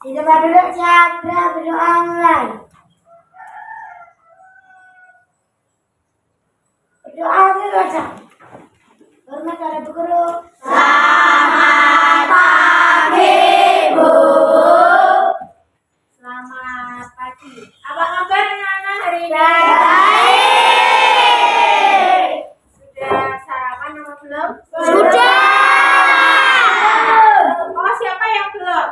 Di tempat duduk siapa berdoa mulai. Berdoa dulu. Hormat pada Bu Guru. Selamat pagi, Bu. Selamat pagi. Apa kabar anak-anak hari ini? Baik. Sudah sarapan apa belum? Sudah. Oh, siapa yang belum?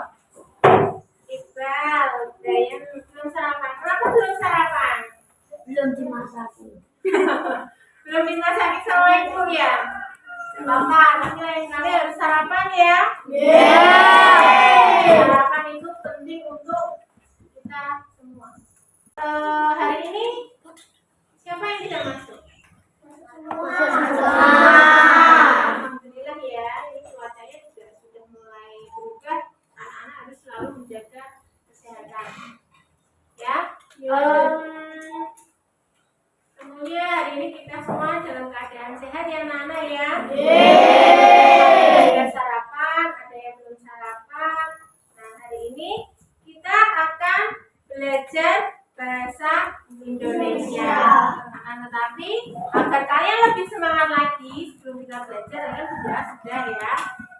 Iqbal, Dayan belum sarapan. Kenapa belum sarapan? Belum dimasaki. Belum dimasaki sama ibu ya? Bapak, nanti lain kali harus sarapan ya? Sarapan itu penting untuk kita semua. Hari ini siapa yang tidak masuk? Alhamdulillah ya, ini cuacanya juga sudah mulai berubah. Anak-anak harus selalu menjaga kesehatan. Ya. Semoga hari ini kita semua dalam keadaan sehat ya anak-anak ya. Ada yang sarapan, ada yang belum sarapan. Nah, hari ini kita akan belajar bahasa Indonesia. Akan tetapi agar kalian lebih semangat lagi sebelum kita belajar, kalian sudah ya.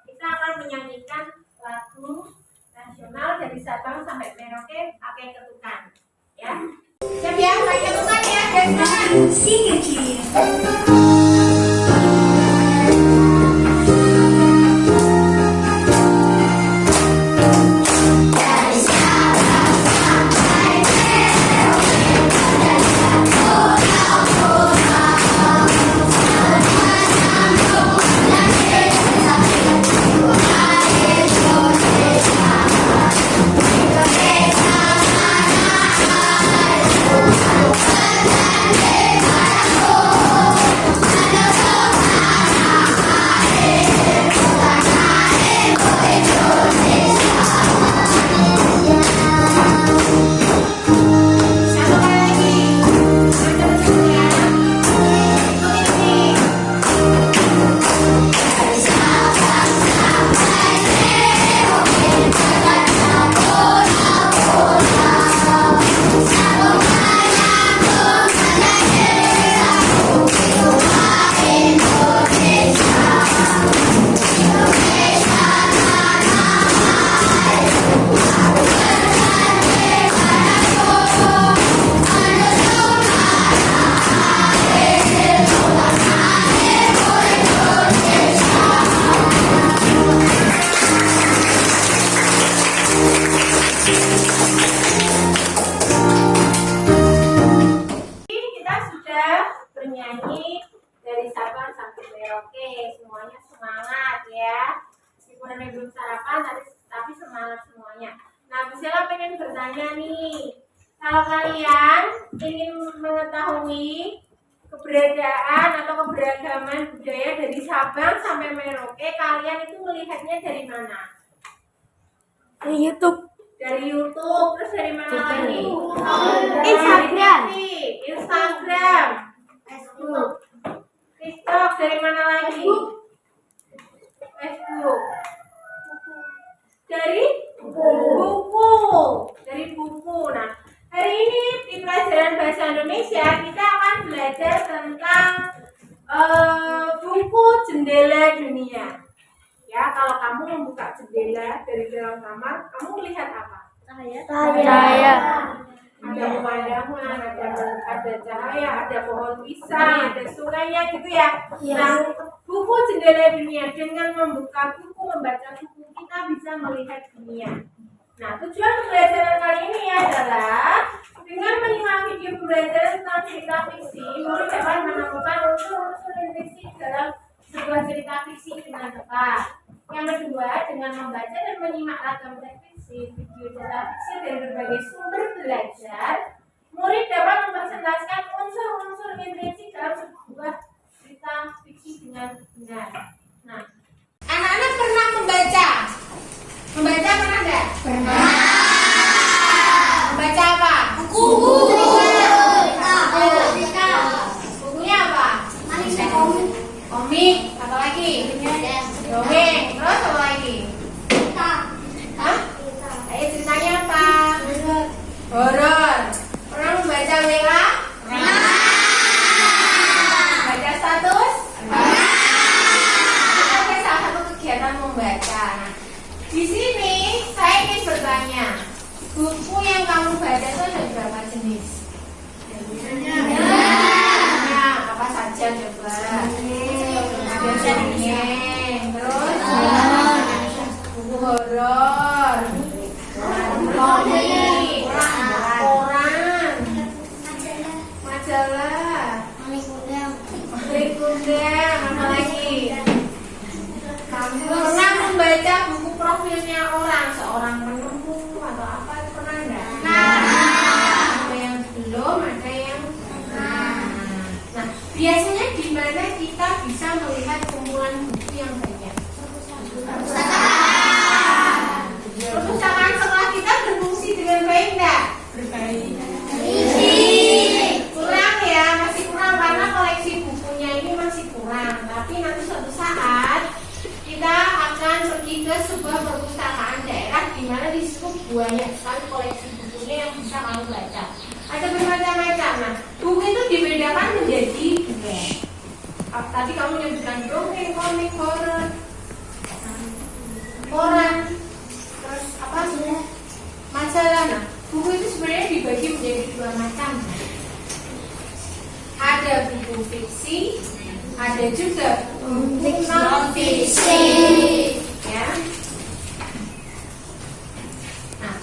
Kita akan menyanyikan lagu nasional dari Sabang sampai Merauke pakai ketukan. Ya. Siap ya, pakai ketukan ya, guys. Kita sudah bernyanyi dari Sabang sampai Merauke, semuanya semangat ya. Meskipun ada belum sarapan, tapi semangat semuanya. Nah, Bu Sela pengen bertanya nih, kalau kalian ingin mengetahui keberadaan atau keberagaman budaya dari Sabang sampai Merauke, kalian itu melihatnya dari mana? Di YouTube. Dari YouTube, terus dari mana lagi? Instagram. Instagram, Facebook. TikTok, dari mana lagi? Facebook. Dari buku. Dari buku. Nah, hari ini di pelajaran bahasa Indonesia kita akan belajar tentang buku Jendela Dunia. Ya, kalau kamu membuka jendela dari dalam kamar, kamu melihat apa? Saya. Ada pemandangan, ada cahaya, ada pohon pisang, ada sungainya gitu ya. Nah, buku Jendela Dunia, dengan membuka buku, membaca buku, kita bisa melihat dunia. Nah, tujuan pembelajaran kali ini adalah dengan menyimak video pembelajaran tentang cerita fiksi, murid dapat menemukan unsur-unsur fiksi dalam sebuah cerita fiksi dengan tepat. Yang kedua, dengan membaca dan menyimak ragam teks fiksi, video cerita fiksi dari berbagai sumber belajar, murid dapat mempresentasikan unsur-unsur intrinsik dalam sebuah cerita fiksi dengan benar. Nah, anak-anak pernah membaca? Membaca pernah nggak? Pernah. Membaca apa? Buku. Bukunya apa? Komik. Apa lagi? Dongeng. Terus apa lagi? Hah? Ayo ceritanya jenis? Ya, apa saja coba? Ada dongeng, terus buku horor, komik, koran, majalah, kundang, apa lagi? Kamu pernah membaca buku profilnya seorang penemu atau apa, pernah enggak? Ada yang belum, ada yang nah, biasanya di mana kita bisa melihat kumpulan buku yang banyak? Perpustakaan sekolah kita berfungsi dengan baik enggak? Berbaik. Kurang ya, masih kurang karena koleksi bukunya ini masih kurang. Tapi nanti suatu saat kita akan pergi ke sebuah perpustakaan daerah di mana di situ banyak sekali koleksi bukunya yang bisa kamu baca. Ada bermacam-macam. Nah, buku itu dibedakan menjadi dua. Tadi kamu menyebutkan dongeng, komik, horor, koran, terus apa sih? Majalah. Nah, buku itu sebenarnya dibagi menjadi dua macam. Ada buku fiksi, ada juga buku non fiksi. Ya. Nah,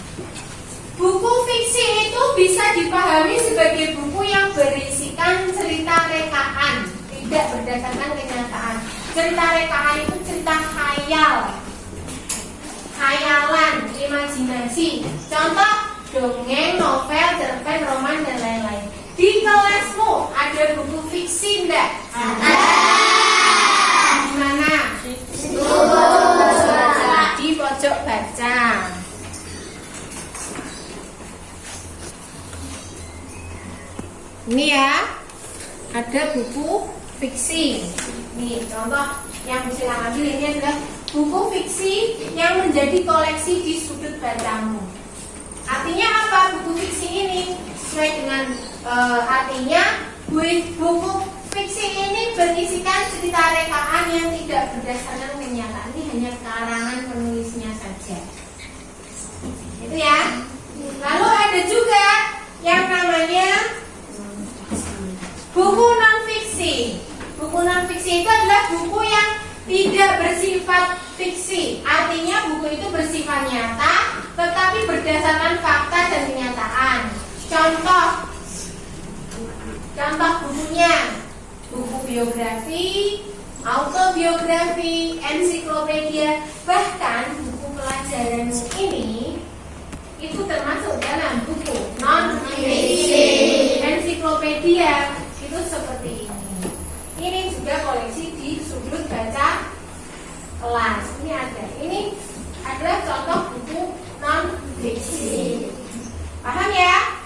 buku fiksi itu bisa dipahami sebagai buku yang berisikan cerita rekaan, tidak berdasarkan kenyataan. Cerita rekaan itu cerita khayalan, imajinasi. Contoh dongeng, novel, cerpen, roman dan lain-lain. Di kelasmu ada buku fiksi enggak? Ada. Di mana? Di pojok baca. Ini ya, ada buku fiksi. Nih contoh yang bisa ambil ini adalah buku fiksi yang menjadi koleksi di sudut bacamu. Artinya apa buku fiksi ini? Sesuai dengan artinya, buku fiksi ini berisikan cerita rekaan yang tidak berdasarkan kenyataan. Ini hanya karangan penulisnya saja. Itu ya. Lalu ada juga yang namanya buku non-fiksi. Buku non-fiksi itu adalah buku yang tidak bersifat fiksi. Artinya buku itu bersifat nyata, tetapi berdasarkan fakta dan kenyataan. Contoh bukunya, buku biografi, autobiografi, ensiklopedia, bahkan buku pelajaran ini itu termasuk dalam buku non-fiksi. Ensiklopedia itu seperti ini. Ini juga koleksi di sudut baca kelas. Ini ada. Ini adalah contoh buku non-fiksi. Paham ya?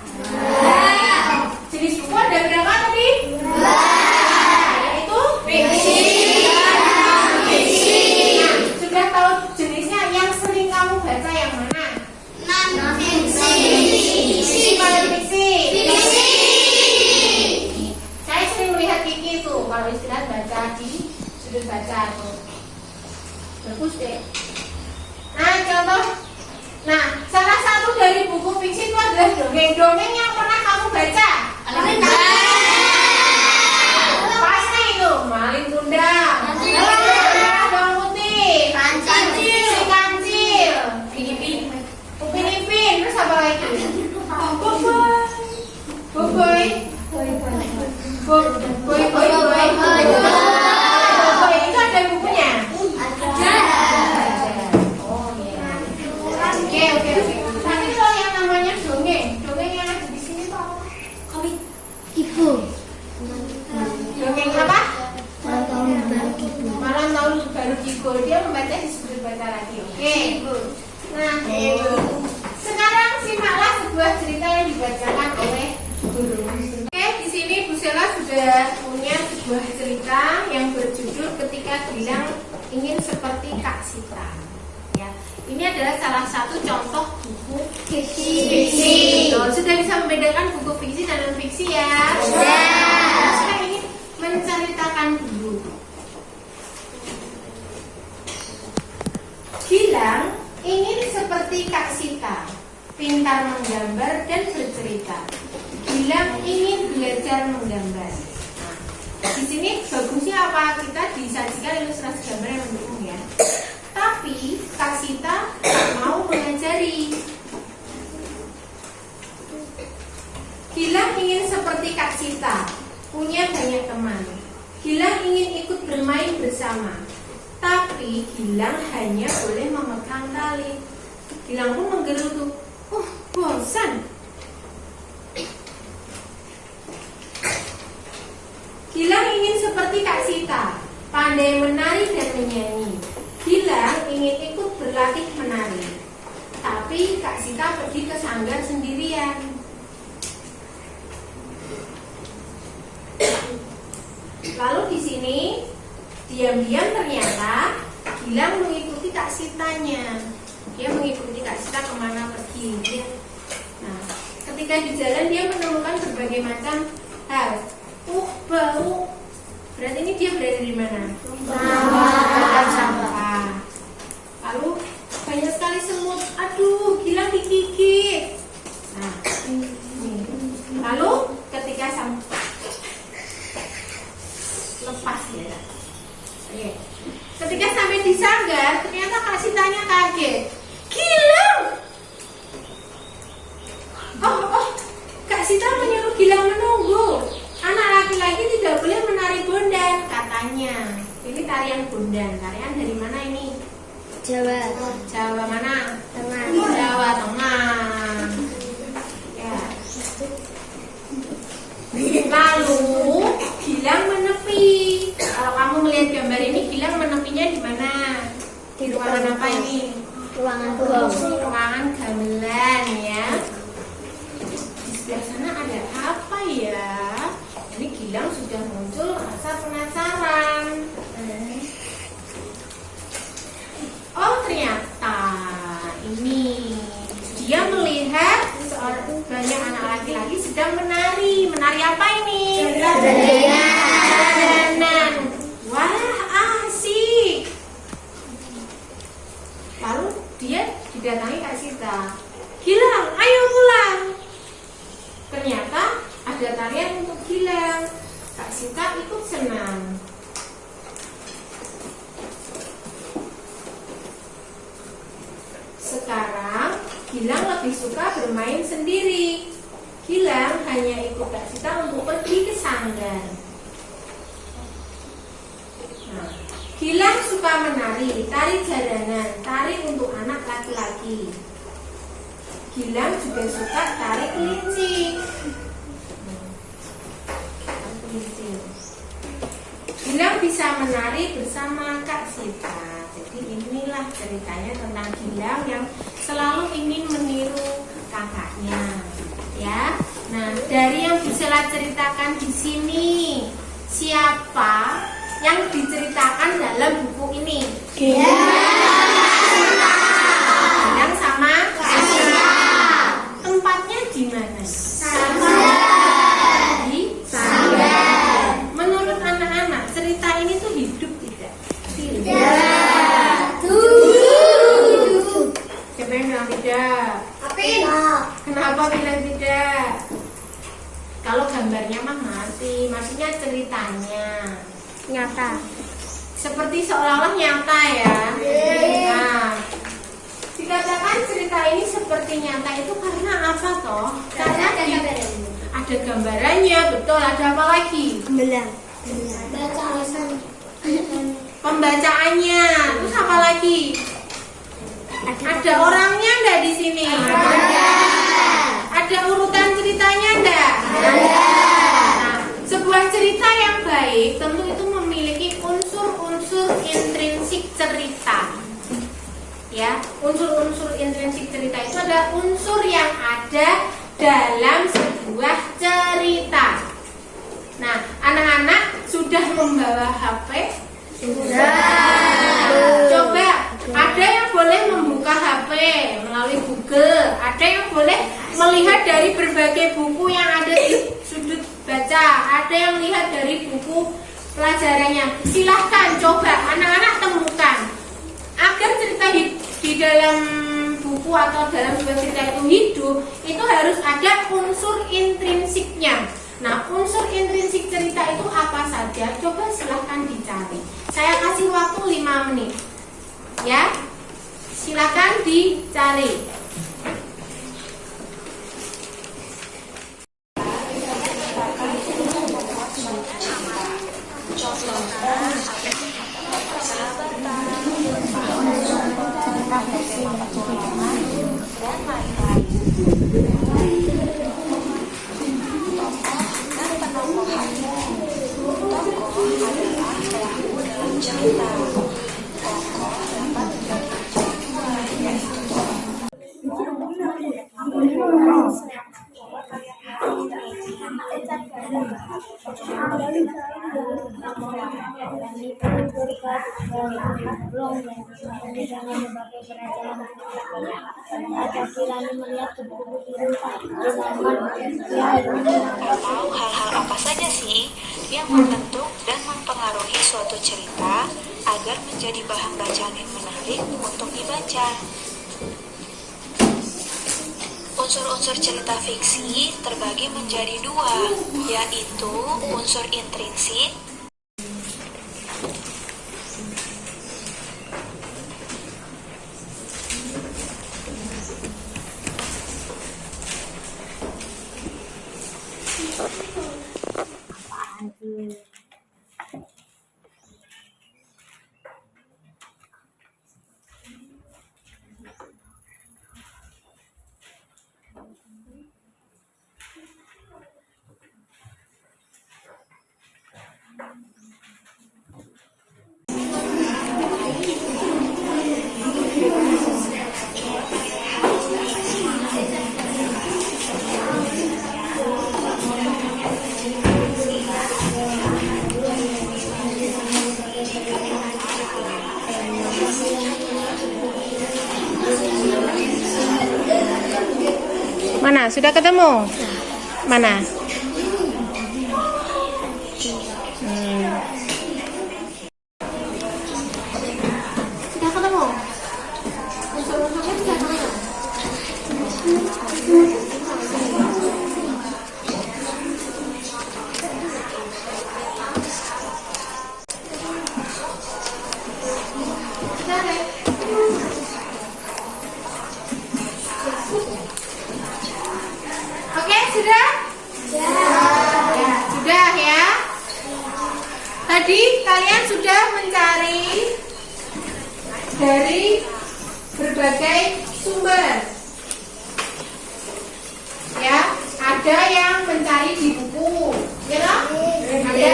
Jenis buku ada berapa tadi? Yaitu fiksi dan non-fiksi. Nah, sudah tahu jenisnya yang sering kamu baca yang mana? Non-fiksi. Fiksi pada fiksi. Fiksi. Saya sering melihat Kiki tuh kalau istilah baca di sudut baca tuh. Bagus deh. Nah, contoh. Nah, salah satu dari buku fiksi itu adalah dongeng-dongeng yang pernah kamu baca. Pasti itu Malin Kundang, Bawang Putih, Si Kancil, Upin Ipin, terus apa lagi? Boboy itu ada bukunya? Oh iya. Oke. Tapi kalau yang namanya dongeng yang ada di sini tuh apa? Komik ibu. Dongeng apa? Malam tahun baru ibu. Malam tahun baru Kigo. Dia membaca di sudut baca lagi. Oke. Nah, sekarang simaklah sebuah cerita yang dibacakan oleh guru. Oke, di sini Bu Sela sudah punya sebuah cerita yang berjudul Ketika Gilang Ingin Seperti Kak Sita. Ya, ini adalah salah satu contoh buku fiksi. Sudah bisa membedakan buku fiksi dan non fiksi ya? Sudah. Sekarang ini menceritakan dulu. Gilang ingin seperti Kak Sita, pintar menggambar dan bercerita. Gilang ingin belajar menggambar. Nah, di sini bagusnya apa? Kita disajikan ilustrasi gambar yang mendukung ya. Tapi Kak Sita tak mau mengajari. Gilang ingin seperti Kak Sita, punya banyak teman. Gilang ingin ikut bermain bersama. Tapi Gilang hanya boleh memegang tali. Gilang pun menggerutu. Bosan. Gilang ingin seperti Kak Sita, pandai menari dan menyanyi. Gilang ingin ikut berlatih menari. Tapi Kak Sita pergi ke sanggar sendirian. Lalu di sini diam-diam ternyata Gilang mengikuti Kak Sitanya. Dia mengikuti Kak Sita kemana pergi. Nah, ketika di jalan dia menemukan berbagai macam hal. Bau. Berarti ini dia berada di mana? Tempat sampah. Lalu banyak sekali semut. Aduh, Gilang digigit. Nah, ini. Lalu ketika sampah lepas ya. Oke. Ketika sampai di sanggar, ternyata Kak Sitanya kaget. Gilang! Oh, Kak Sita menyuruh Gilang menunggu. Anak laki-laki tidak boleh menari bondan, katanya. Ini tarian bondan. Tarian dari mana ini? Jawa. Jawa mana? Tengah. Jawa Tengah. Ya. Lalu Gilang menepi. Kalau kamu melihat gambar ini, Gilang menepinya di mana? Di ruangan apa ini? Ruangan gong. Ruangan gamelan ya. Di sebelah sana ada apa ya? Ini Gilang sudah muncul rasa penasaran. Oh ternyata ini dia melihat banyak anak laki-laki sedang menari. Menari apa ini? Jalanan. Wah asik. Lalu dia didatangi Kak Sita. Gilang, ayo pulang. Ternyata ada tarian untuk Gilang. Kak Sita ikut senang. Sekarang Gilang lebih suka bermain sendiri. Gilang hanya ikut Kak Sita untuk pergi ke sanggar. Nah, Gilang suka menari, tari jalanan, tari untuk anak laki-laki. Gilang juga suka tari kelinci. Gilang bisa menari bersama Kak Sita. Jadi inilah ceritanya tentang Gilang yang selalu ingin meniru kakaknya. Ya, nah dari yang Gisela ceritakan di sini, siapa yang diceritakan dalam buku ini? Gilang sama Kak Sita. Tempatnya di mana? Di sanggar. Menurut anak-anak, cerita ini tuh hidup tidak? Tidak. Siapa yang bilang tidak? Apin. Kenapa bilang tidak? Kalau gambarnya mah mati, maksudnya ceritanya Nyata. seperti seolah-olah nyata ya. Nah, dikatakan cerita ini seperti nyata itu karena apa toh? Karena ada gambarannya, betul. Ada apa lagi? Belang. Baca alasan. Pembacaannya. Terus apa lagi? Ada orangnya enggak di sini? Ada urutan ceritanya enggak? Nah, sebuah cerita yang baik tentu itu memiliki unsur-unsur intrinsik cerita. Ya, unsur-unsur intrinsik cerita itu adalah unsur yang ada dalam sebuah cerita. Nah, anak-anak sudah membawa HP? Coba, ada yang boleh membuka HP melalui Google, ada yang boleh melihat dari berbagai buku yang ada di sudut baca, ada yang lihat dari buku pelajarannya. Silahkan coba anak-anak temukan agar cerita di dalam buku buku atau dalam sebuah cerita itu hidup, itu harus ada unsur intrinsiknya. Nah, unsur intrinsik cerita itu apa saja? Coba silahkan dicari. Saya kasih waktu 5 menit. Ya, silakan dicari. Atau hal-hal apa saja sih yang membentuk dan mempengaruhi suatu cerita agar menjadi bahan bacaan yang menarik untuk dibaca. Unsur-unsur cerita fiksi terbagi menjadi 2, yaitu unsur intrinsik Mana? Sudah ketemu? Mana? Sudah ketemu? Unsur-unsurnya sudah ketemu? Sudah, Rek? Oke, sudah? Ya, sudah ya. Tadi kalian sudah mencari dari berbagai sumber. Ya, ada yang mencari di buku, ya kan? Ada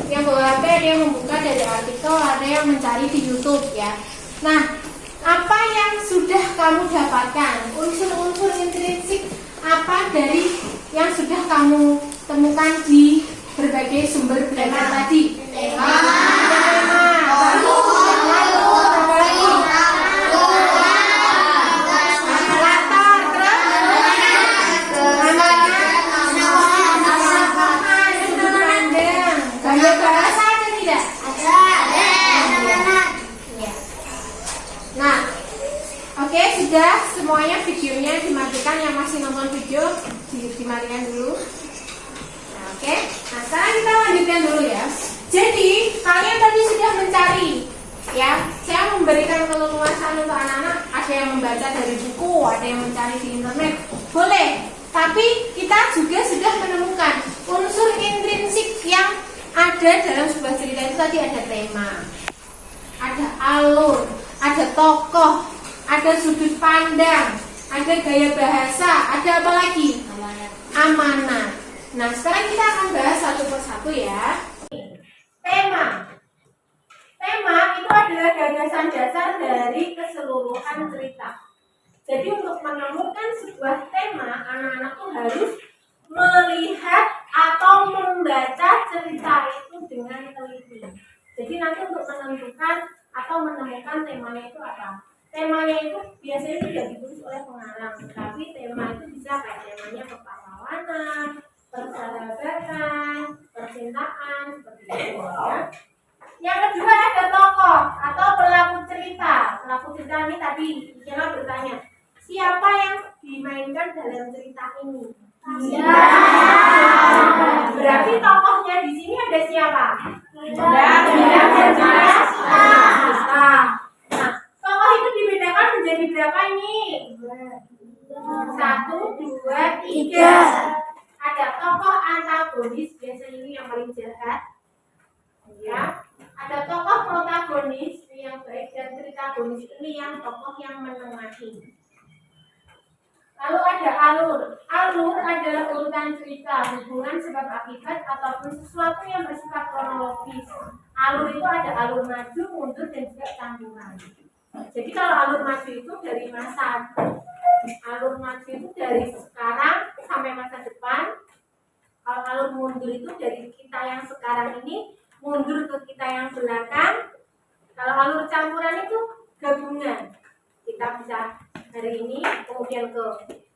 yang bawa HP, ada yang membuka dari artikel, ada yang mencari di YouTube ya. Nah, apa yang sudah kamu dapatkan? Unsur-unsur intrinsik apa dari yang sudah kamu temukan di berbagai sumber belajar tadi? Tema. Lalu apa lagi? Latar, terus sudut pandang, gaya bahasa ada tidak? Nah, oke, sudah semuanya videonya dimatikan. Yang masih nonton video dimatikan dulu. Nah, oke. Nah, sekarang kita lanjutkan dulu ya. Jadi kalian tadi sudah mencari, ya. Saya memberikan keleluasan untuk anak-anak. Ada yang membaca dari buku, ada yang mencari di internet. Boleh. Tapi kita juga sudah menemukan unsur intrinsik yang ada dalam sebuah cerita itu. Tadi ada tema, ada alur, ada tokoh, ada sudut pandang, ada gaya bahasa, ada apa lagi? Amanat. Nah, sekarang kita akan bahas satu persatu ya. Tema. Tema itu adalah gagasan dasar dari keseluruhan cerita. Jadi untuk menemukan sebuah tema, anak-anak tuh harus melihat atau membaca cerita itu dengan teliti. Jadi nanti untuk menentukan atau menemukan temanya itu apa. Temanya itu biasanya tidak ditulis oleh pengarang, tapi tema itu bisa kayak temanya kepahlawanan, persahabatan, percintaan, seperti itu ya. Yang kedua ada tokoh atau pelaku cerita. Pelaku cerita ini tadi Kira bertanya, siapa yang dimainkan dalam cerita ini? Berarti tokohnya di sini ada siapa? Nah, tokoh itu dibedakan menjadi berapa ini? 1, 2, 3. Ada tokoh antagonis, biasanya ini yang paling jahat. Ya, ada tokoh protagonis ini yang baik dan tritagonis ini yang tokoh yang menemani. Lalu ada alur. Alur adalah urutan cerita, hubungan sebab akibat ataupun sesuatu yang bersifat kronologis. Alur itu ada alur maju, mundur dan juga sambungan. Jadi kalau alur maju itu dari masa, alur maju itu dari sekarang sampai masa depan. Kalau alur mundur itu dari kita yang sekarang ini mundur ke kita yang belakang. Kalau alur campuran itu gabungan. Kita bisa dari ini kemudian ke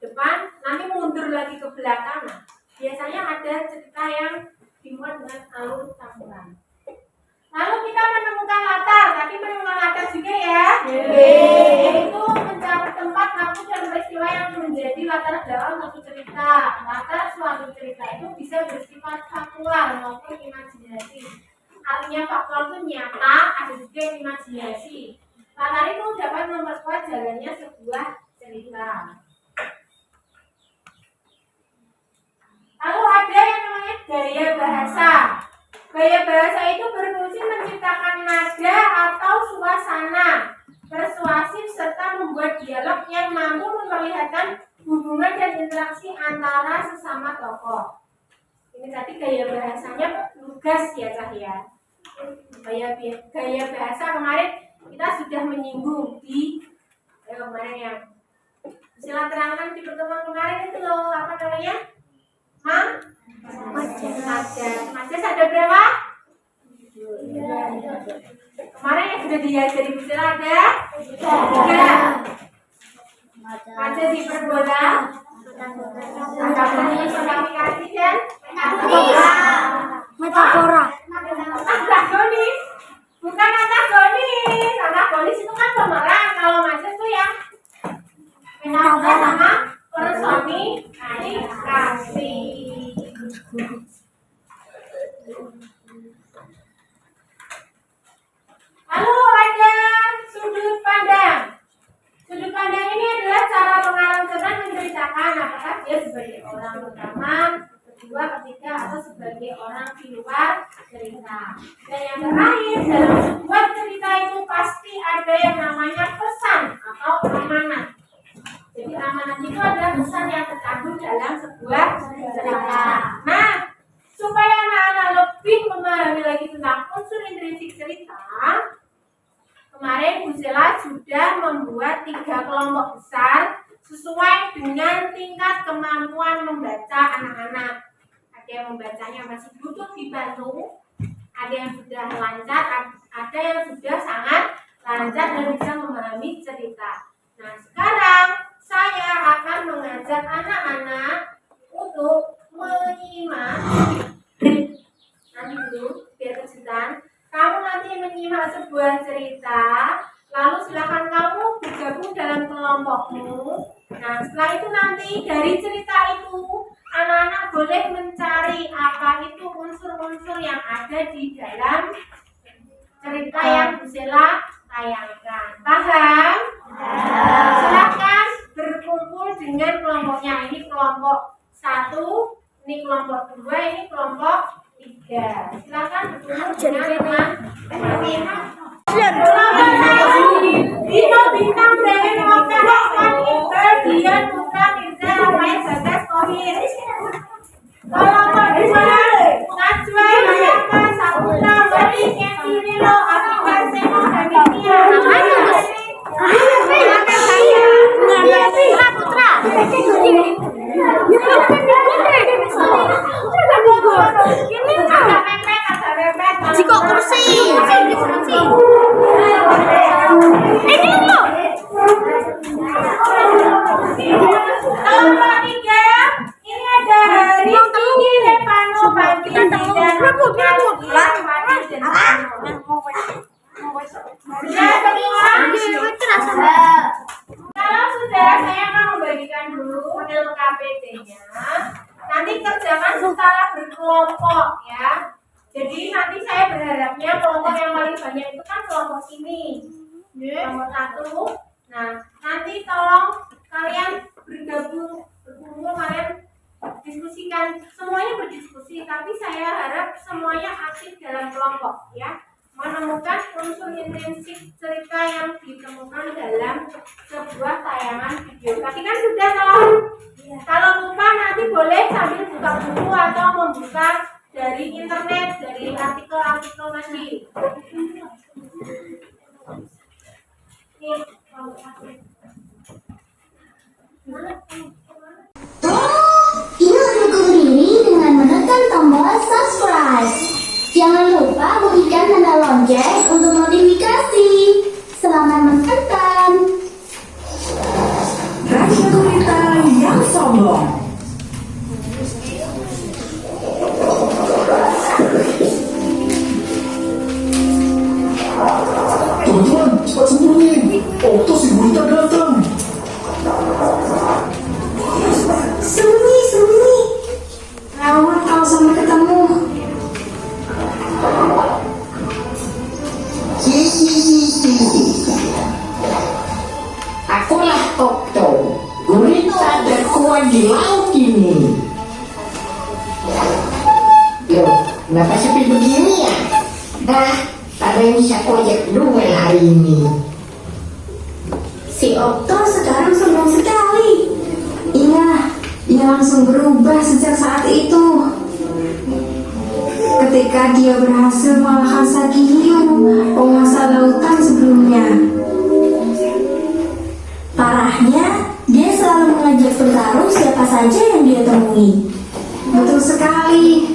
depan, nanti mundur lagi ke belakang. Nah, biasanya ada cerita yang dimuat dengan alur campuran. Lalu kita menemukan latar. Tadi menemukan latar juga ya. Yaitu mencari tempat, waktu dan peristiwa yang menjadi latar dalam suatu cerita. Latar suatu cerita itu bisa bersifat faktual maupun imajinasi. Artinya faktual itu nyata, ada juga yang imajinasi. Latar itu dapat memperkuat jalannya sebuah cerita. Lalu ada yang namanya gaya bahasa. Gaya bahasa itu berfungsi menciptakan nada atau suasana persuasif serta membuat dialog yang mampu memperlihatkan hubungan dan interaksi antara sesama tokoh. Ini tadi gaya bahasanya lugas ya Cahya. Gaya bahasa kemarin kita sudah menyinggung di kemarin yang istilah terangkan di pertemuan kemarin itu loh, apa namanya? Majas ada berapa? Kemarin yang sudah diajari istilah ada 3. Majas hiperbola, antagonis, aplikasi dan Metafora. antagonis. Bukan antagonis. Antagonis itu kan pemeran. Kalau majas itu yang metafora sama personifikasi. Lalu ada sudut pandang. Sudut pandang ini adalah cara pengarang cerpen menceritakan apakah dia sebagai orang pertama, kedua, ketiga, atau sebagai orang di luar cerita. Dan yang terakhir, dalam sebuah cerita itu pasti ada yang namanya pesan atau amanat. Jadi amanat itu adalah pesan yang terkandung dalam sebuah cerita. Nah, supaya anak-anak lebih memahami lagi tentang unsur intrinsik cerita, kemarin Bu Sela sudah membuat 3 kelompok besar sesuai dengan tingkat kemampuan membaca anak-anak. Ada yang membacanya masih butuh dibantu, ada yang sudah lancar, ada yang sudah sangat lancar dan bisa memahami cerita. Nah, sekarang saya akan mengajak anak-anak untuk menyimak. Nanti dulu, biar kejutan. Kamu nanti menyimak sebuah cerita, lalu silakan kamu bergabung dalam kelompokmu. Nah, setelah itu nanti dari cerita itu, anak-anak boleh mencari apa itu unsur-unsur yang ada di dalam cerita yang Bu Sela tayangkan. Paham? Silakan berkumpul dengan kelompoknya. Ini kelompok 1, ini kelompok 2, ini kelompok 3. Silakan berkumpul dengan teman-teman. Dino Bintang Dewi Mokhtar Osman Iqbal Dian Putra Mirza Rafael Bagas Kohir. Kelompok 2 Najwa Yayaka Saputra Wali Kenti Rilo Afifah Seno Hamidia. Jiko kursi. Kelompok 3 ini ada Rizky Levano Bagian dan kalau sudah saya KPT-nya, nanti kerjakan secara berkelompok ya. Jadi nanti saya berharapnya kelompok yang paling banyak itu kan kelompok ini, nomor 1. Nah, nanti tolong kalian berkumpul, kalian diskusikan, semuanya berdiskusi, tapi saya harap semuanya aktif dalam kelompok ya, menemukan unsur intrinsik cerita yang ditemukan dalam sebuah tayangan video. Tadi kan sudah toh? Kalau lupa nanti boleh sambil buka buku atau membuka dari internet, dari artikel-artikel tadi. Nih, Ingat berdiri dengan menekan tombol subscribe. Jangan lupa bunyikan tanda lonceng untuk notifikasi. Selamat menonton. Raja Gurita yang sombong. Teman-teman, cepat sembunyi. Okto si Gurita datang. Sembunyi. Rawat kalau sampai ketemu. Akulah Okto, gurita terkuat di laut ini. Loh, kenapa sepi begini ya? Ada yang bisa kojek duel hari ini. Si Okto sekarang sombong sekali. Iya, dia langsung berubah sejak saat itu. Ketika dia berhasil mengalahkan Sagihiu, penguasa lautan sebelumnya. Parahnya, dia selalu mengajak bertarung siapa saja yang dia temui. Betul sekali.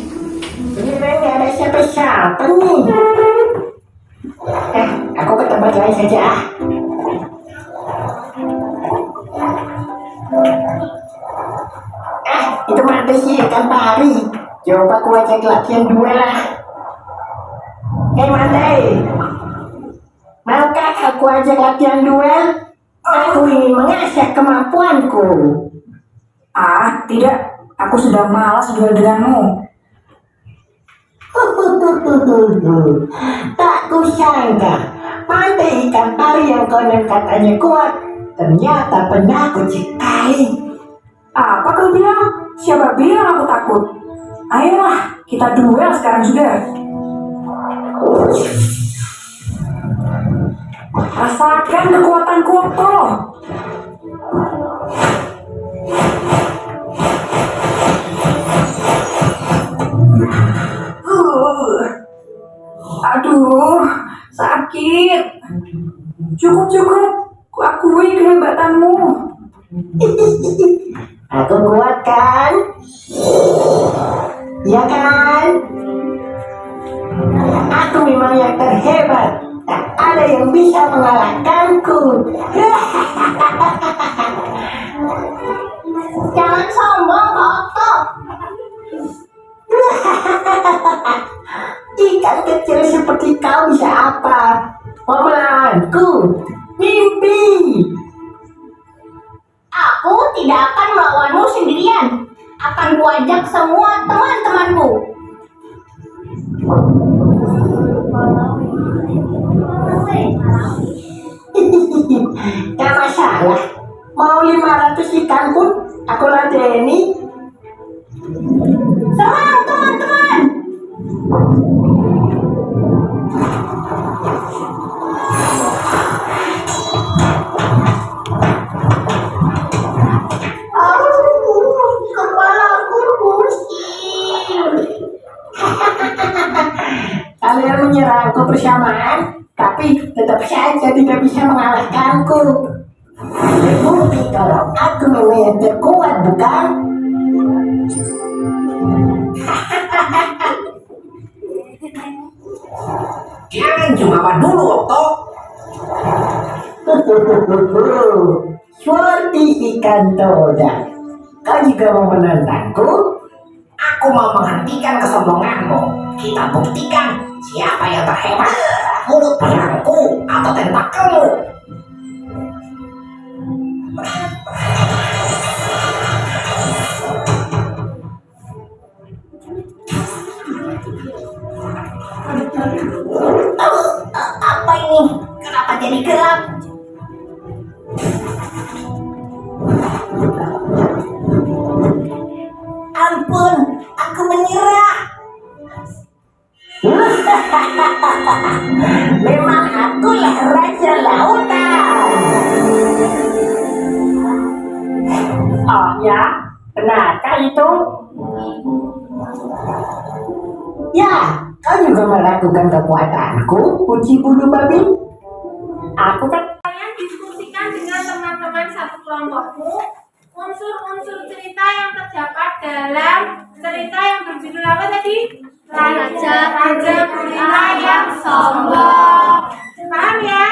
Ini memang gak ada siapa-siapa nih. Aku ke tempat lain saja ah. Itu mana sih ikan pari? Coba aku ajak latihan duel lah. Hei Mandai, maukah aku ajak latihan duel? Aku ingin mengasah kemampuanku. Ah, tidak. Aku sudah malas duel denganmu. Tak kusangka, pandai ikan pari yang konon katanya kuat, ternyata penakut sekali. Apa kau bilang? Siapa bilang aku takut? Ayolah, kita duel sekarang sudah. Rasakan kekuatanku, Okto. Aduh, sakit. Cukup. Kuakui kehebatanmu. Aku kuat kan? Ya kan? Aku memang yang terhebat. Tak ada yang bisa mengalahkanku. Jangan sombong, Kak Okto. Ikan kecil seperti kau bisa apa? Mau melawanku? Mimpi. Aku tidak akan melawanmu sendirian. Akan kuajak semua teman-temanku. Gak masalah. Mau 500 ikan pun aku ladeni. Semangat teman-teman. Kepalaku pusing. Kalian menyerangku bersamaan, tapi tetap saja tidak bisa mengalahkanku. Terbukti kalau aku memang yang terkuat, bukan? Jangan jumawa dulu, Okto. Seperti ikan toda. Kau juga mau menantangku? Aku mau menghentikan kesombonganmu. Kita buktikan siapa yang terhebat. Mulut pedangku atau tentakelmu. ya? Benarkah itu? Ya, kau juga melakukan kekuatanku, uji bulu babi. Aku kan Kalian diskusikan dengan teman-teman satu kelompokmu unsur-unsur cerita yang terdapat dalam cerita yang berjudul apa tadi? Raja Gurita yang sombong. Paham ya?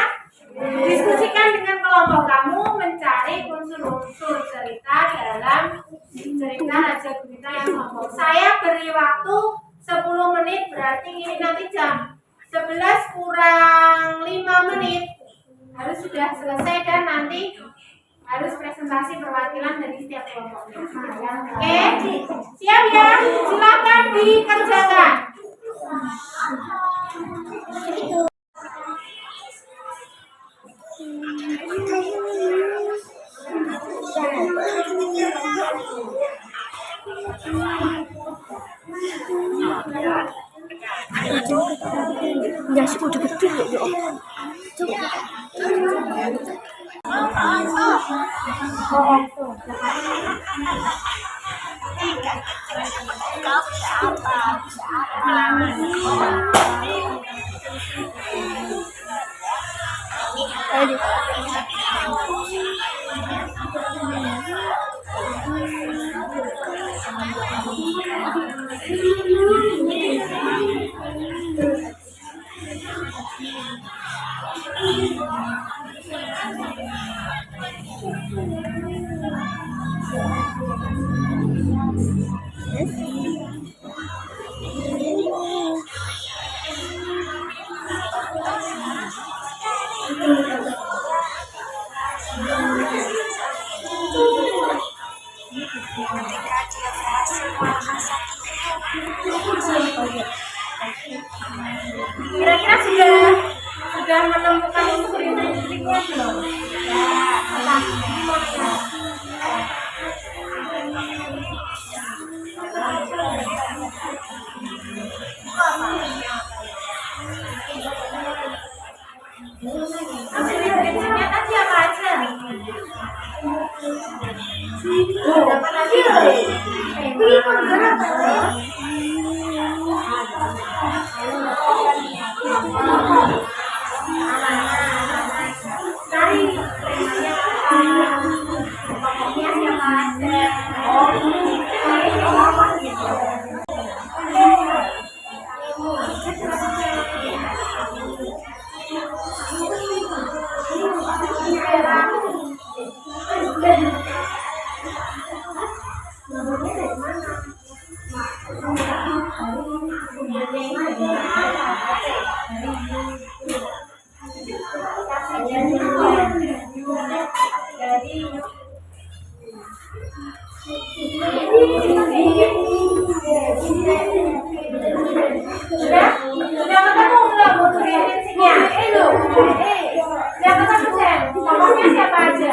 Diskusikan dengan kelompok kamu mencari unsur-unsur cerita dalam cerita Raja Gurita yang sombong. Saya beri waktu 10 menit, berarti ini nanti jam 11 kurang 5 menit harus sudah selesai dan nanti harus presentasi perwakilan dari setiap kelompoknya. Oke, siap ya? Silakan dikerjakan. Ketika dia berhasil memakan satu Kira-kira sudah menemukan unsur intrinsipnya belum? Unsur intrinsipnya tadi apa aja? Dapat lagi loh. Sudah ketemu belum unsur intrinsipnya? Sudah ketemu Sen? Tokohnya siapa aja?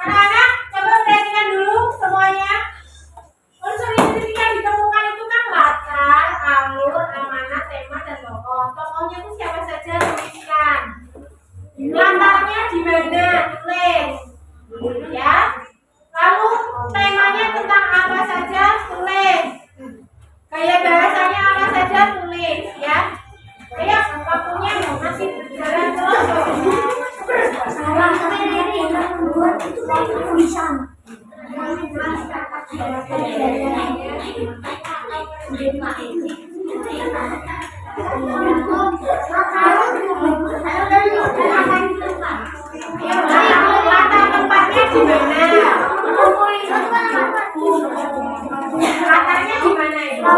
Anak-anak, coba perhatikan dulu semuanya. Unsur yang ditemukan itu kan latar, alur, amanat, tema, dan tokoh. Tokohnya itu siapa saja tuliskan. Latarnya di mana? Tulis. Ya. Lalu temanya tentang apa saja? Tulis. Gaya bahasanya apa saja? Tulis. Ya. Ayo, waktunya masih berjalan terus. Latar tempatnya di mana? Latarnya di mana itu?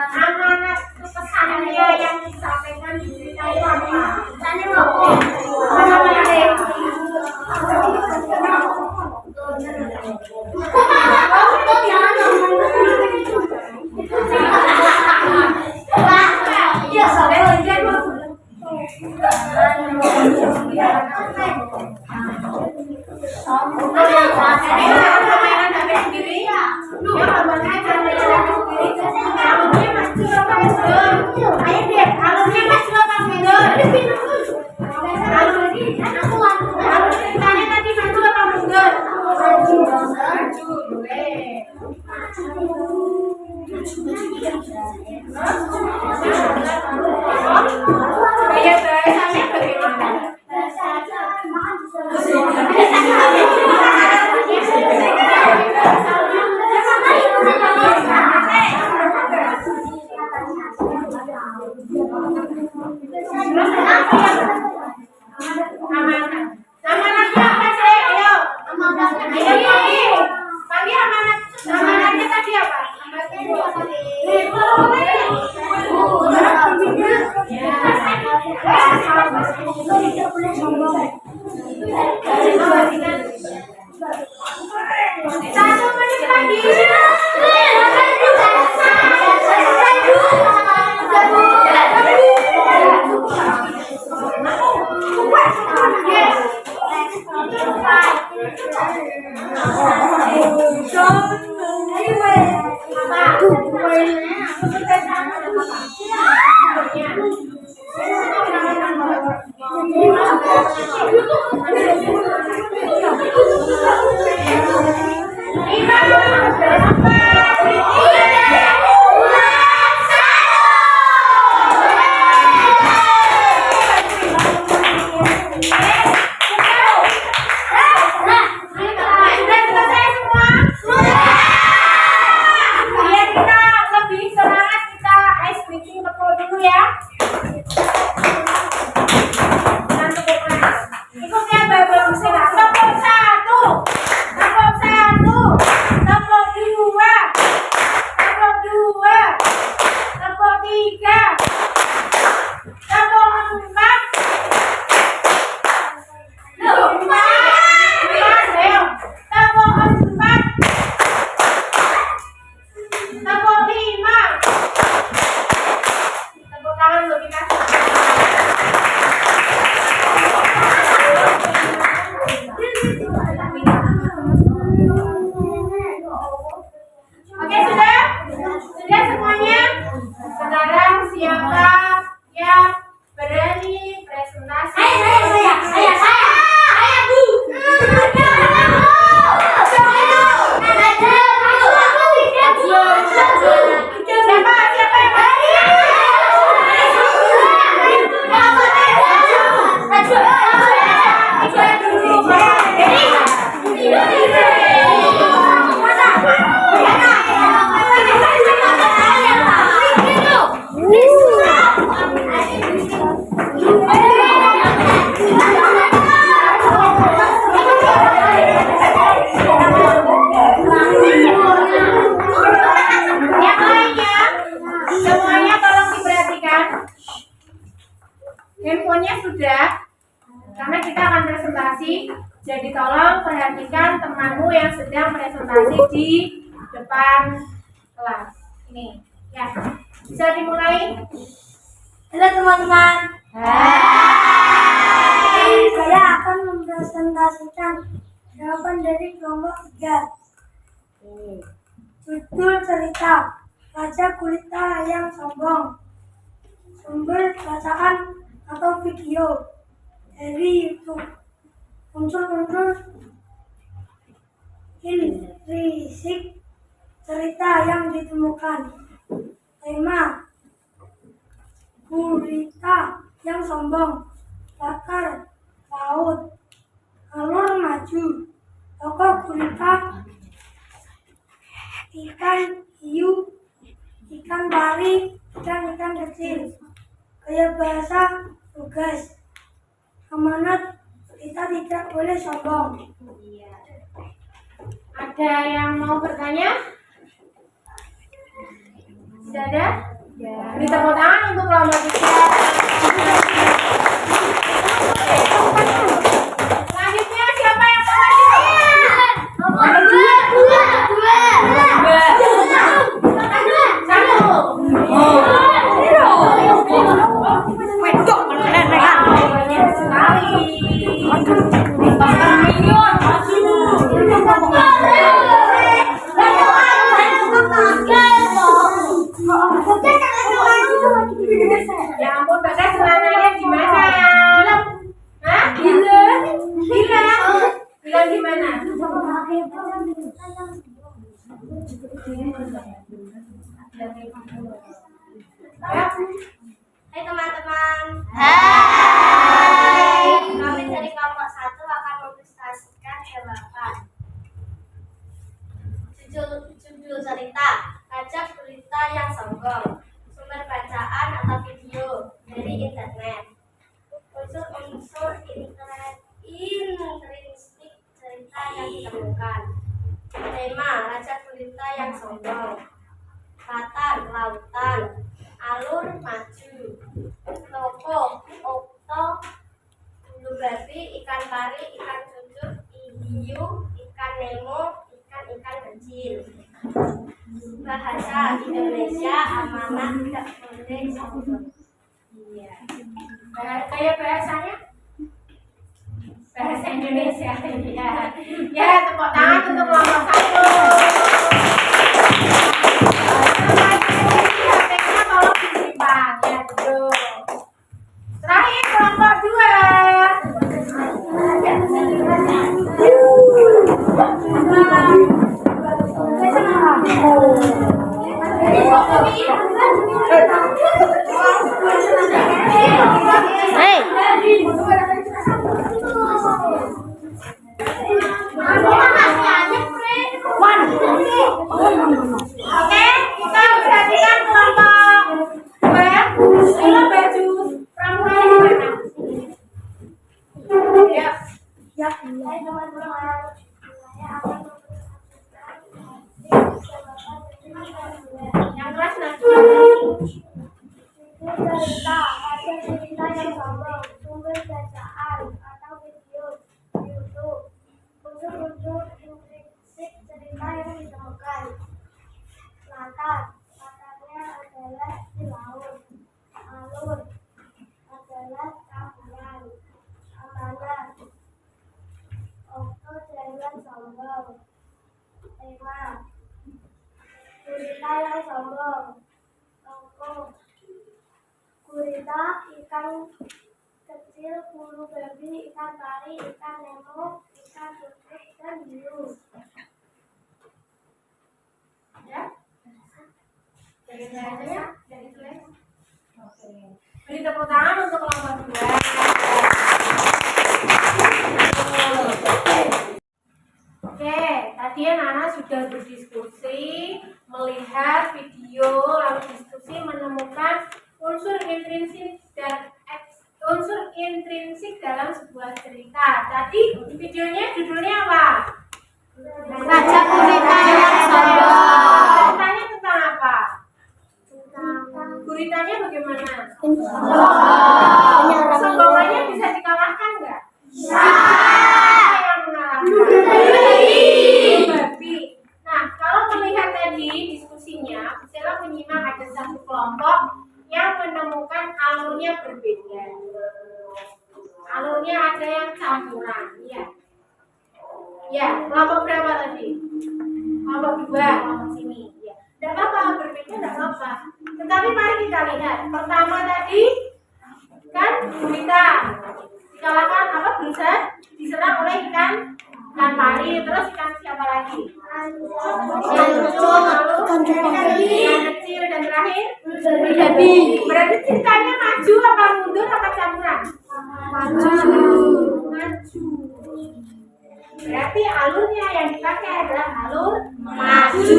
Amanat pesannya yang disampaikan diceritain apa? 3, tepuk 4. Loh, 4. Ayo, tepuk 4. Tepuk 5. Tepuk tangan dulu kita. Oke, sudah? Sudah semuanya? Sekarang siapa yang berani presentasi? Saya, Bu. Siapa yang Yang lainnya, semuanya tolong diperhatikan. Handphonenya sudah, karena kita akan presentasi. Jadi tolong perhatikan temanmu yang sedang presentasi di depan kelas. Ini, ya. Bisa dimulai? Halo teman-teman. Saya akan mempresentasikan jawaban dari kelompok 3. Judul cerita Raja Gurita yang Sombong. Sumber bacaan atau video dari YouTube. Unsur-unsur risik cerita yang ditemukan. Tema Gurita yang sombong. Latar laut. Alur maju. Tokoh gurita. Ikan hiu. Ikan pari. Ikan-ikan kecil. Gaya bahasa tugas. Amanat kita tidak boleh sombong. Ada yang mau bertanya? Tidak ada? Beri tepuk tangan untuk kelompok 3. Selanjutnya siapa yang mau maju? Ya ampun, Bagas celananya di mana? Hah? Hilang di mana? Hai teman-teman. Kami dari kelompok 1 akan mempresentasikan jawaban. Judul cerita Raja Gurita yang Sombong. Sumber bacaan atau video dari internet. Unsur intrinsik cerita yang ditemukan. Tema Raja Gurita yang Sombong. Latar lautan. Alur maju. Tokoh okto. Bulu babi, ikan pari, ikan cucur, hiu, ikan nemo, ikan kecil. Bahasa Indonesia amanah tidak boleh sombong. Iya. Kayak bahasanya? Bahasa Indonesia. Ya. Ya, tepuk tangan untuk kelompok 1. HP-nya tolong disimpan. Ya, betul. Terakhir kelompok 2. Oke, kita perhatikan kelompok 2. Ini baju pramuka di mana? Ya. Ya, hai teman-teman. Saya akan Yang kelas nanti. cerita ada cerita yang sombong, sumber bacaan atau video YouTube, unsur-unsur intrinsik cerita yang ditemukan. Latar latarnya adalah di laut, alur adalah campuran, amanah, okto jangan sombong, tema cerita yang sombong, tokoh gurita, ikan kecil, bulu babi, ikan pari, ikan nemo, ikan tutut, dan hiu. Ya? Dari saya ya? Dari tulis? Oke. Beri tepuk tangan untuk kelompok 2. Oke, tadi anak-anak sudah berdiskusi, melihat video, lalu diskusi menemukan unsur intrinsik dalam sebuah cerita. Tadi videonya judulnya apa? Baca gurita yang sombong. Ceritanya tentang apa? Guritanya bagaimana? Sombongannya bisa dikalahkan nggak? Siapa yang mengalahkan? Babi. Nah, kalau melihat tadi diskusinya, Sela menyimak ada satu kelompok yang menemukan alurnya berbeda. Alurnya ada yang campuran, ya. Ya, kelompok berapa tadi? Kelompok 2, kelompok sini. Ya, tidak apa-apa, berbeda tidak apa-apa. Tetapi mari kita lihat. Pertama tadi kan gurita dikalahkan apa? Berusaha diserang oleh ikan pari, terus ikan siapa lagi? Ikan kecil, dan terakhir babi. Berarti ceritanya maju apa mundur apa campuran? Maju. Berarti alurnya yang dipakai adalah alur maju.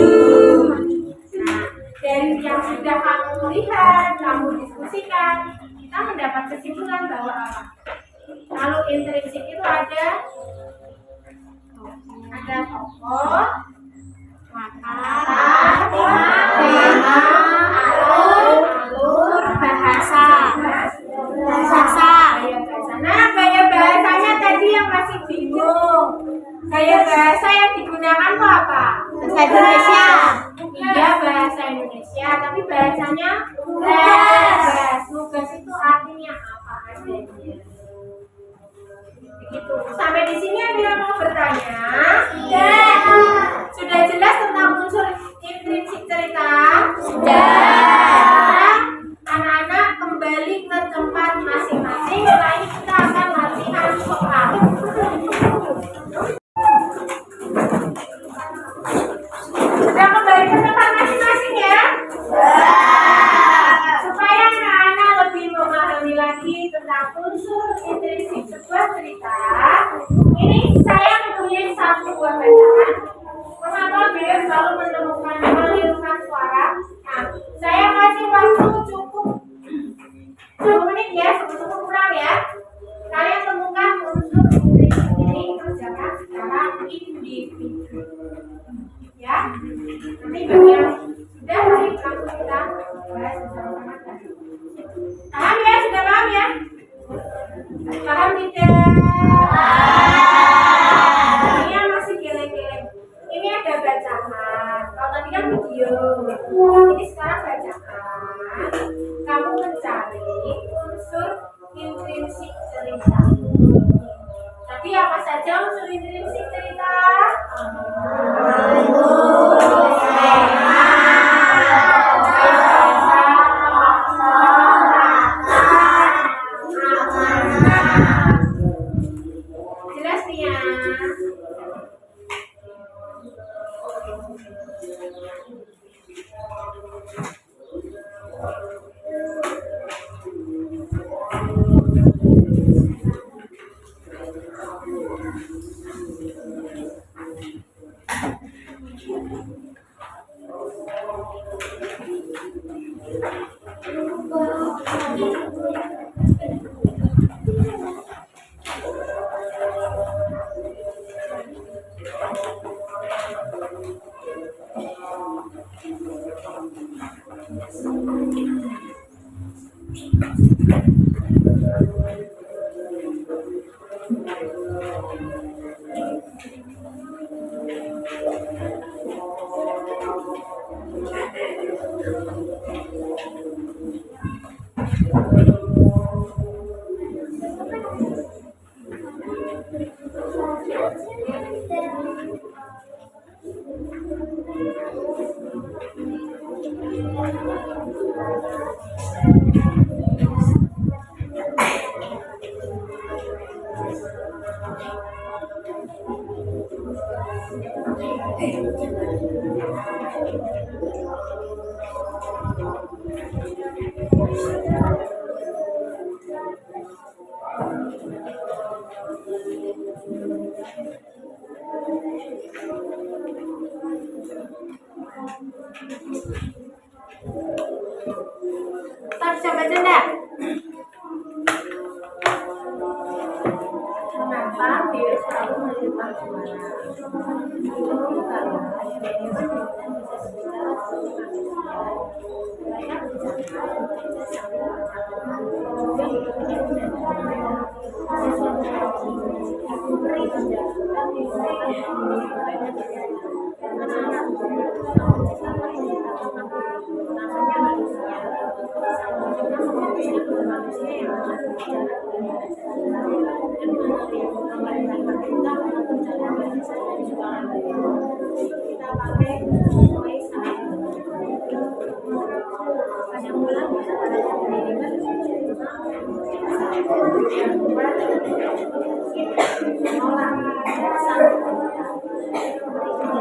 Nah, dari yang sudah kamu lihat, kamu diskusikan, kita mendapat kesimpulan bahwa apa? Alur intrinsik itu ada tokoh, latar, tema, alur, bahasa. Nah, gaya bahasanya tadi yang masih bingung. Gaya bahasa yang digunakan itu apa? Bahasa Indonesia. Iya, bahasa Indonesia, tapi bahasanya lugas. Lugas itu artinya apa adanya. Begitu. Sampai di sini ada yang mau bertanya? Iya. Sudah jelas tentang unsur intrinsik cerita? Sudah. Anak-anak kembali ke tempat masing-masing. Setelah ini kita akan latihan soal. Sudah kembali ke tempat masing-masing ya? Supaya anak-anak lebih memahami lagi tentang unsur intrinsik sebuah cerita, ini saya mempunyai satu buah bacaan. Mengapa beliau selalu menemukan menirukan suara? Nah, saya kasih waktu cukup 10 menit ya, cukup kurang ya. Kalian temukan unsur intrinsik ini, kerjakan secara individu. Ya, nanti bagi yang sudah langsung kita bahas bersama-sama. Paham ya? Sudah paham ya? Paham tidak? Ini yang masih geleng-geleng. Ini ada bacaan. Kalau tadi kan video. Ini sekarang bacaan. Kamu mencari unsur intrinsik cerita. Tadi apa saja unsur intrinsik cerita? Jelas nih ya. Ntar bisa baca enggak? Kenapa dia selalu melihat suara?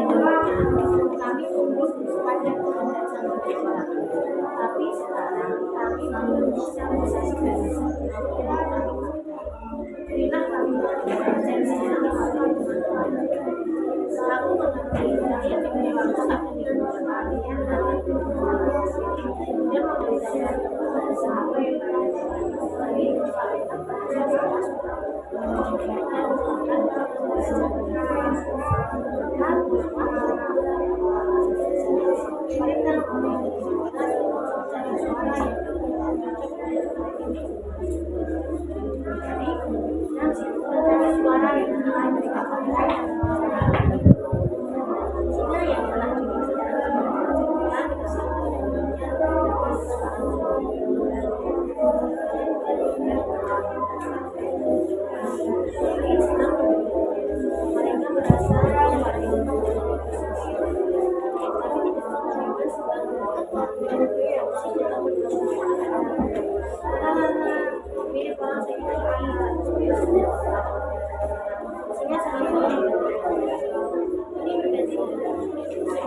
Karena kami tumbuh sepanjang kehendak Sang Pencipta. Tapi sekarang kami belum bisa menyaksikan. Berilah kami dan siang aku mengerti kalian diberi waktu satu minggu kalian akan dan memberitakan kepada siapa yang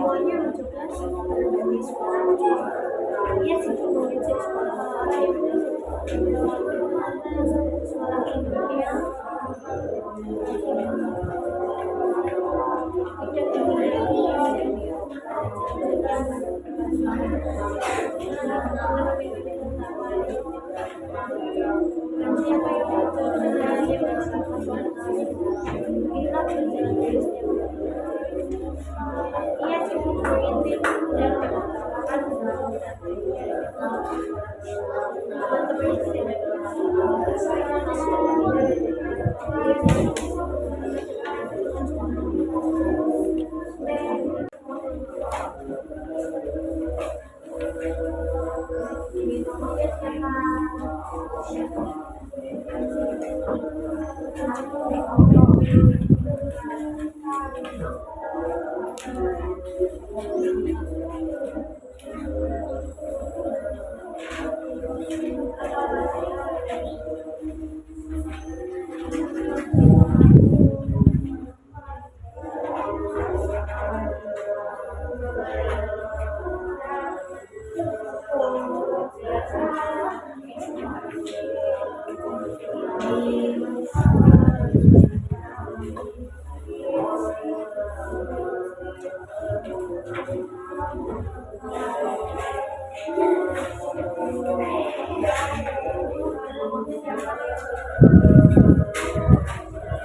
semuanya mencoba berbagi suara. Ia situ mengecek suara yang suara Indonesia. Siapa yang bocor dari yang ia cukup mengintip dan mengatakan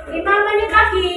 Lima menit lagi.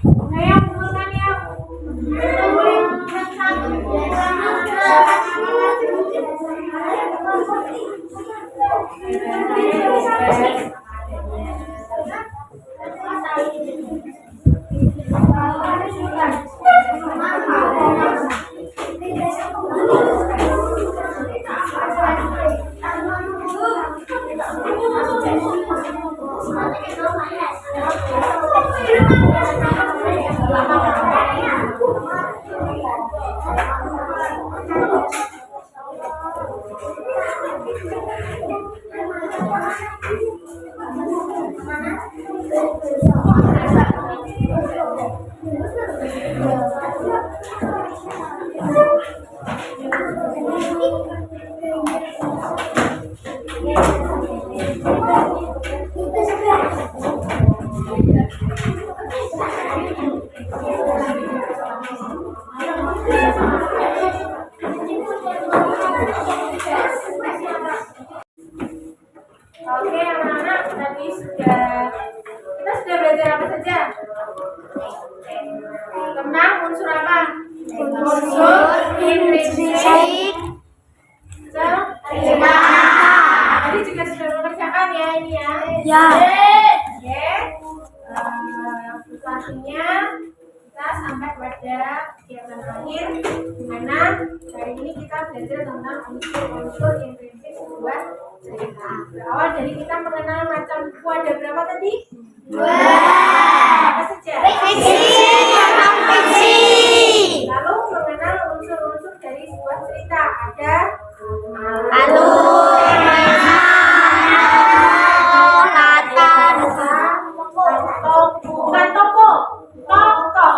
Saya kumpulkan ya. Boleh yang satu. Oke anak-anak, tadi kita sudah belajar apa saja? Tentang unsur apa? Unsur intrinsik cerita. Tadi juga sudah mengerjakan ya ini ya. Ya. Oke. Selanjutnya kita sampai pada kegiatan akhir, di mana hari ini kita belajar tentang unsur-unsur intrinsik sebuah cerita. Berawal dari kita mengenal macam buku, ada berapa tadi? 2. Apa saja? Fiksi. Lalu mengenal unsur-unsur dari sebuah cerita, ada Alur, latar, bukan tokoh, tokoh.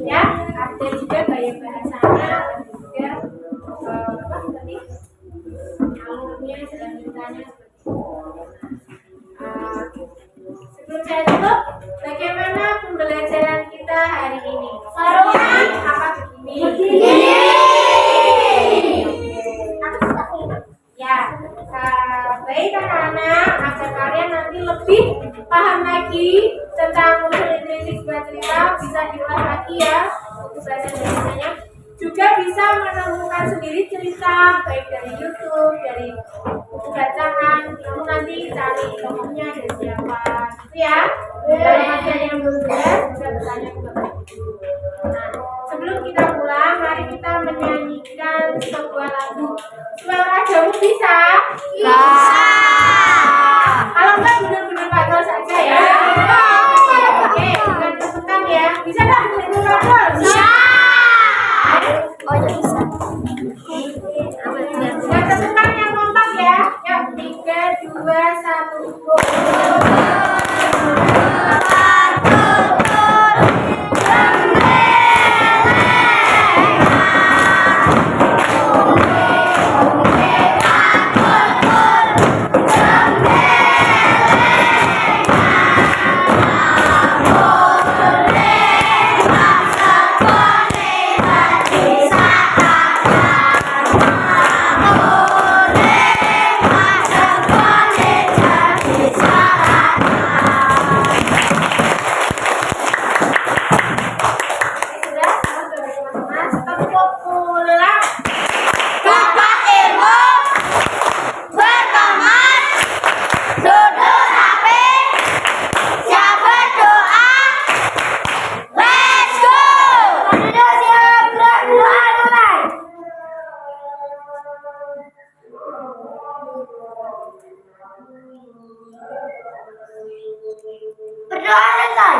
Ya, ada juga gaya bahasanya, ada juga apa tadi? Alurnya, dan ceritanya seperti itu. Sebelum saya tutup, bagaimana pembelajaran kita hari ini? Seru apa begini? Ya, baik anak-anak, agar kalian nanti lebih paham lagi tentang unsur intrinsik sebuah cerita, bisa diulang lagi ya untuk belajar bahasanya. Juga bisa menemukan sendiri cerita baik dari YouTube, dari buku bacaan. Kamu nanti cari tokohnya dari siapa, gitu ya. Kalau masih ada yang belum jelas, bisa bertanya ke Bapak Ibu. Nah, sebelum kita pulang, mari kita menyanyikan sebuah lagu. Suara jamu bisa? Bisa. Kalau enggak benar-benar patrol saja ya. Oke, dengan temukan ya. Bisa nggak benar-benar patrol? Bisa. Oh ya bisa. Dengan temukan yang kompak ya. Yuk, 3, 2, 1. Berdoa selesai.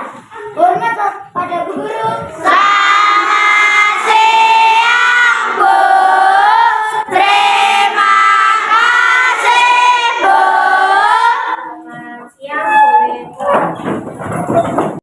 Hormat pada guru.